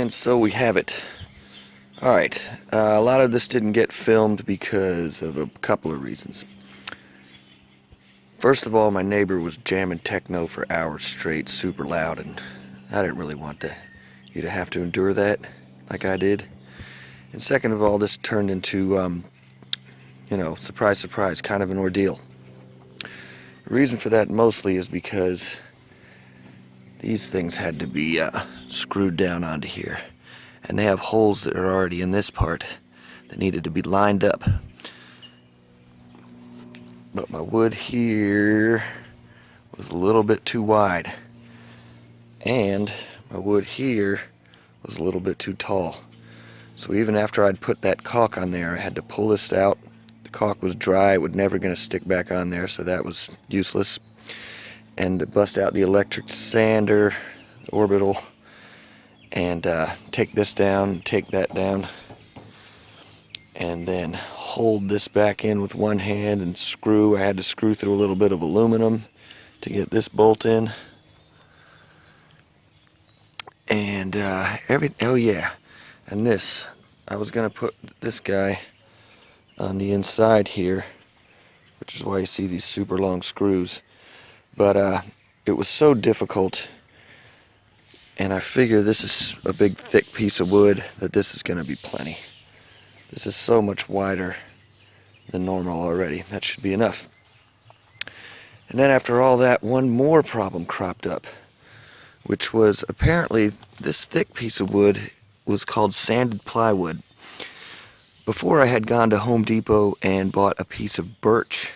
And so we have it. Alright, a lot of this didn't get filmed because of a couple of reasons. First of all, my neighbor was jamming techno for hours straight, super loud, and I didn't really want you to have to endure that like I did. And second of all, this turned into, surprise, surprise, kind of an ordeal. The reason for that mostly is because these things had to be screwed down onto here. And they have holes that are already in this part that needed to be lined up. But my wood here was a little bit too wide. And my wood here was a little bit too tall. So even after I'd put that caulk on there, I had to pull this out. The caulk was dry, it was never going to stick back on there, so that was useless. And to bust out the electric sander, the orbital, and take this down, take that down, and then hold this back in with one hand and screw. I had to screw through a little bit of aluminum to get this bolt in. And oh yeah, and this, I was gonna put this guy on the inside here, which is why you see these super long screws, but it was so difficult, and I figure this is a big thick piece of wood that this is gonna be plenty. This is so much wider than normal already. That should be enough. And then after all that, one more problem cropped up, which was apparently this thick piece of wood was called sanded plywood. Before, I had gone to Home Depot and bought a piece of birch,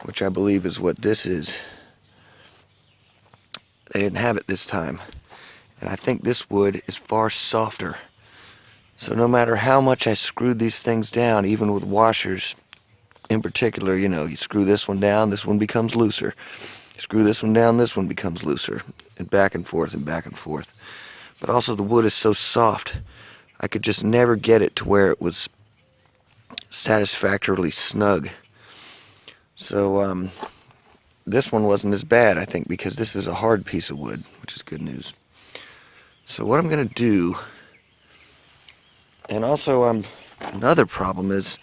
which I believe is what this is. They didn't have it this time. And I think this wood is far softer. So no matter how much I screwed these things down, even with washers in particular, you screw this one down, this one becomes looser. Screw this one down, this one becomes looser. And back and forth and back and forth. But also the wood is so soft, I could just never get it to where it was satisfactorily snug. So this one wasn't as bad, I think, because this is a hard piece of wood, which is good news. So what I'm going to do, and also another problem is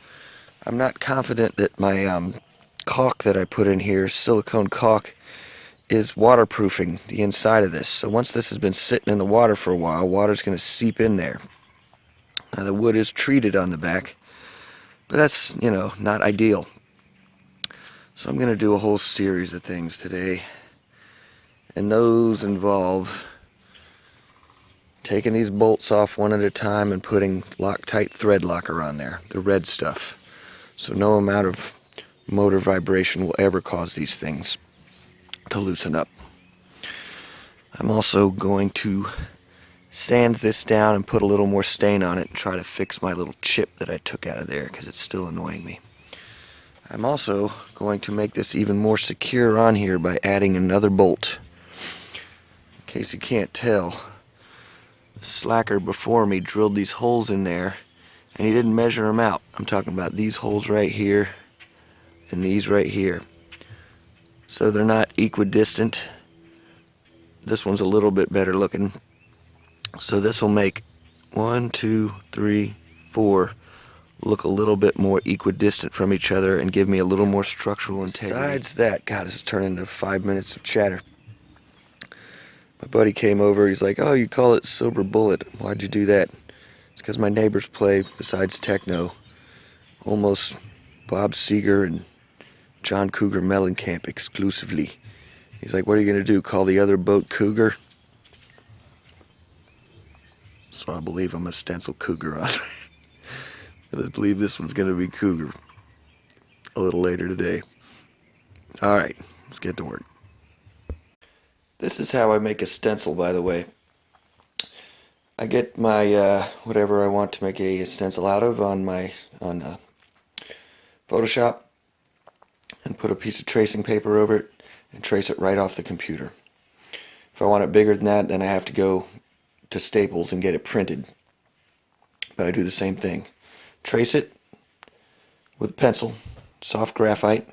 I'm not confident that my caulk that I put in here, silicone caulk, is waterproofing the inside of this. So once this has been sitting in the water for a while, water's going to seep in there. Now the wood is treated on the back, but that's, not ideal. So I'm going to do a whole series of things today, and those involve taking these bolts off one at a time and putting Loctite thread locker on there, the red stuff, so no amount of motor vibration will ever cause these things to loosen up. I'm also going to sand this down and put a little more stain on it and try to fix my little chip that I took out of there because it's still annoying me. I'm also going to make this even more secure on here by adding another bolt. In case you can't tell, the slacker before me drilled these holes in there and he didn't measure them out. I'm talking about these holes right here and these right here. So they're not equidistant. This one's a little bit better looking. So this will make 1, 2, 3, 4 look a little bit more equidistant from each other and give me a little more structural integrity. Besides that, God, this is turning into 5 minutes of chatter. My buddy came over, he's like, oh, you call it Silver Bullet. Why'd you do that? It's because my neighbors play, besides techno, almost Bob Seger and John Cougar Mellencamp exclusively. He's like, what are you going to do, call the other boat Cougar? So I believe I'm a Stencil Cougar on. I believe this one's going to be Cougar a little later today. Alright, let's get to work. This is how I make a stencil, by the way. I get my whatever I want to make a stencil out of on Photoshop and put a piece of tracing paper over it and trace it right off the computer. If I want it bigger than that, then I have to go to Staples and get it printed. But I do the same thing. Trace it with a pencil, soft graphite,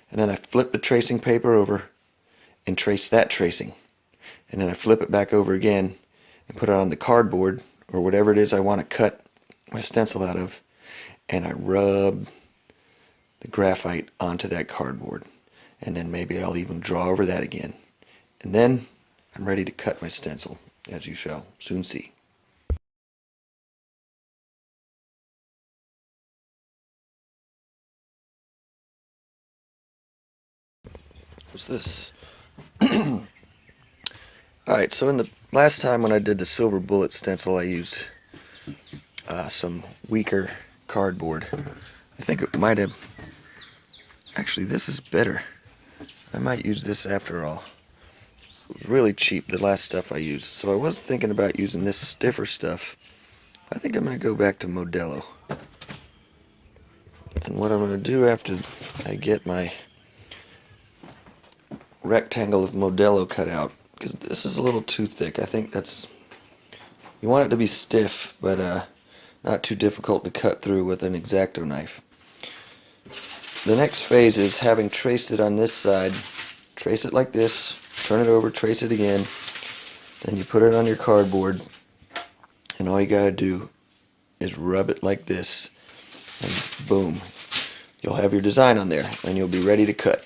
and then I flip the tracing paper over and trace that tracing. And then I flip it back over again and put it on the cardboard or whatever it is I want to cut my stencil out of, and I rub the graphite onto that cardboard, and then maybe I'll even draw over that again, and then I'm ready to cut my stencil, as you shall soon see. What's this? Alright, so in the last time when I did the silver bullet stencil, I used some weaker cardboard. I think it might have... Actually, this is better. I might use this after all. It was really cheap, the last stuff I used. So I was thinking about using this stiffer stuff. I think I'm going to go back to Modelo. And what I'm going to do after I get my rectangle of Modelo cut out, because this is a little too thick. I think that's... You want it to be stiff, but not too difficult to cut through with an X-Acto knife. The next phase is, having traced it on this side, trace it like this, turn it over, trace it again, then you put it on your cardboard, and all you gotta do is rub it like this, and boom, you'll have your design on there, and you'll be ready to cut.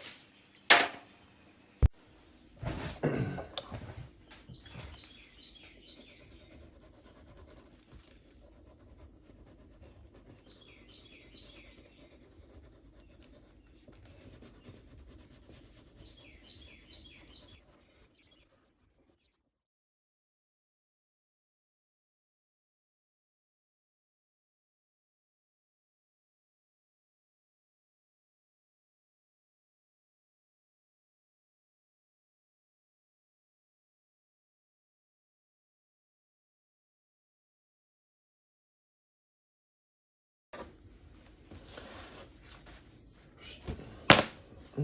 I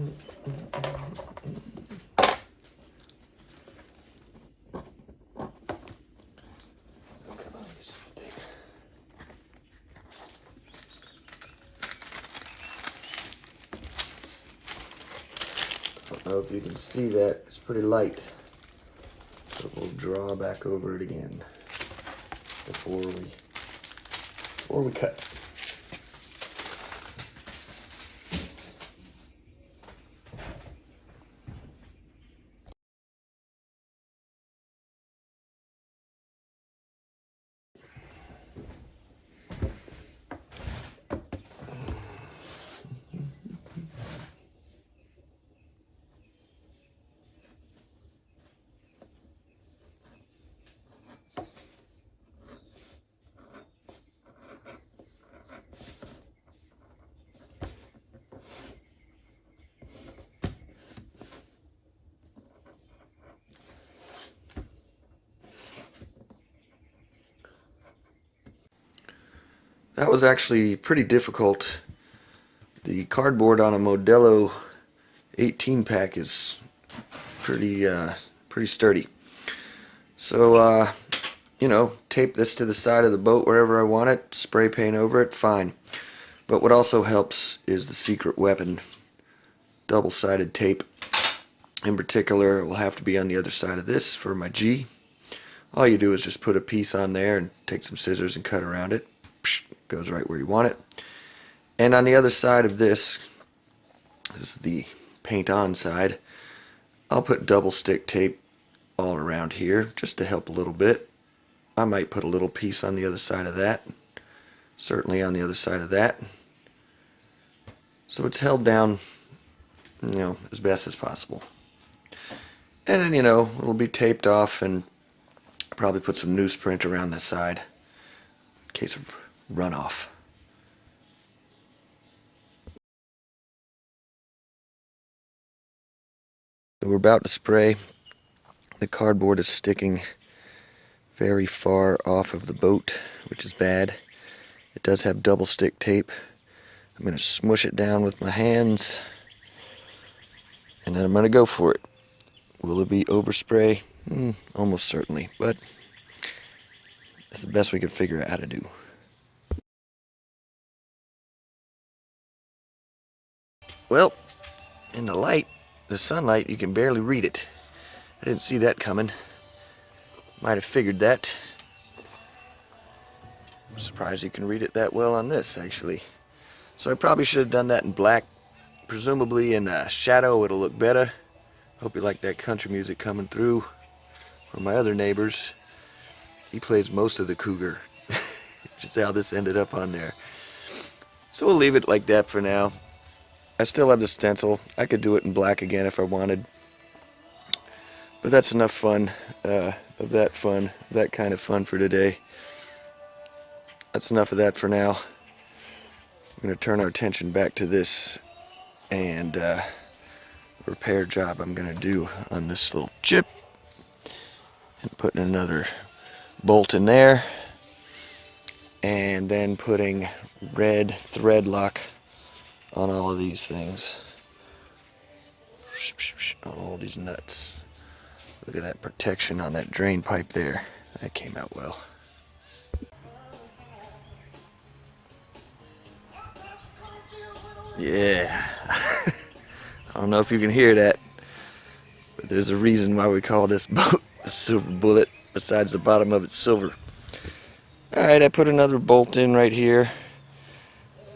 don't know if you can see that, it's pretty light. So we'll draw back over it again before we cut. That was actually pretty difficult. The cardboard on a Modelo 18 pack is pretty sturdy. So you know, tape this to the side of the boat wherever I want it, spray paint over it, fine. But what also helps is the secret weapon, double-sided tape. In particular, it will have to be on the other side of this for my G. All you do is just put a piece on there and take some scissors and cut around it. Goes right where you want it. And on the other side of this is the paint on side. I'll put double stick tape all around here just to help a little bit. I might put a little piece on the other side of that. Certainly on the other side of that. So it's held down, you know, as best as possible. And then, you know, it'll be taped off, and probably put some newsprint around the side in case of runoff. So we're about to spray. The cardboard is sticking very far off of the boat, which is bad. It does have double stick tape. I'm going to smush it down with my hands, and then I'm going to go for it. Will it be overspray? Almost certainly, but it's the best we could figure out how to do. Well, in the sunlight, you can barely read it. I didn't see that coming. Might have figured that. I'm surprised you can read it that well on this, actually. So I probably should have done that in black. Presumably in shadow it'll look better. Hope you like that country music coming through from my other neighbors. He plays most of the cougar. Just how this ended up on there. So we'll leave it like that for now. I still have the stencil. I could do it in black again if I wanted. But that's enough fun, that kind of fun for today. That's enough of that for now. I'm going to turn our attention back to this and repair job I'm going to do on this little chip. And putting another bolt in there. And then putting red thread lock on all of these things. On all these nuts. Look at that protection on that drain pipe there. That came out well. Yeah. I don't know if you can hear that, but there's a reason why we call this boat the Silver Bullet, besides the bottom of it's silver. Alright, I put another bolt in right here.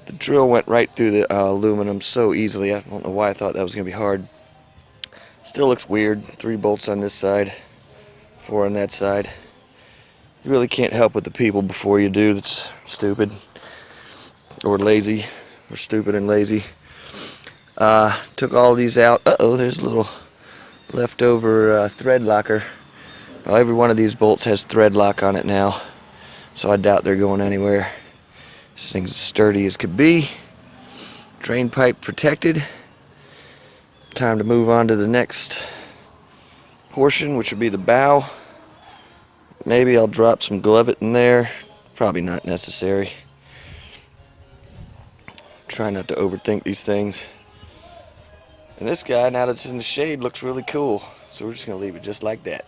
The drill went right through the aluminum so easily. I don't know why I thought that was going to be hard. Still looks weird. 3 bolts on this side, 4 on that side. You really can't help with the people before you do. That's stupid. Or lazy. Or stupid and lazy. Took all these out. Uh-oh, there's a little leftover thread locker. Well, every one of these bolts has thread lock on it now. So I doubt they're going anywhere. This thing's as sturdy as could be. Drain pipe protected. Time to move on to the next portion, which would be the bow. Maybe I'll drop some glovit in there. Probably not necessary. Try not to overthink these things. And this guy, now that it's in the shade, looks really cool. So we're just going to leave it just like that.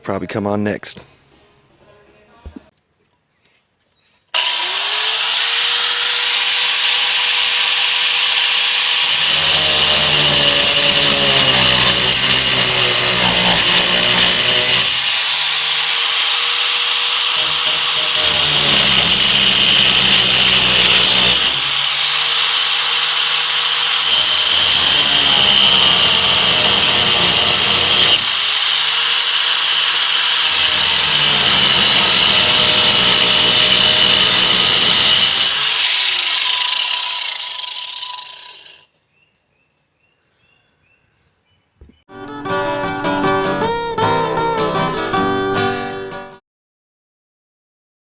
Probably come on next.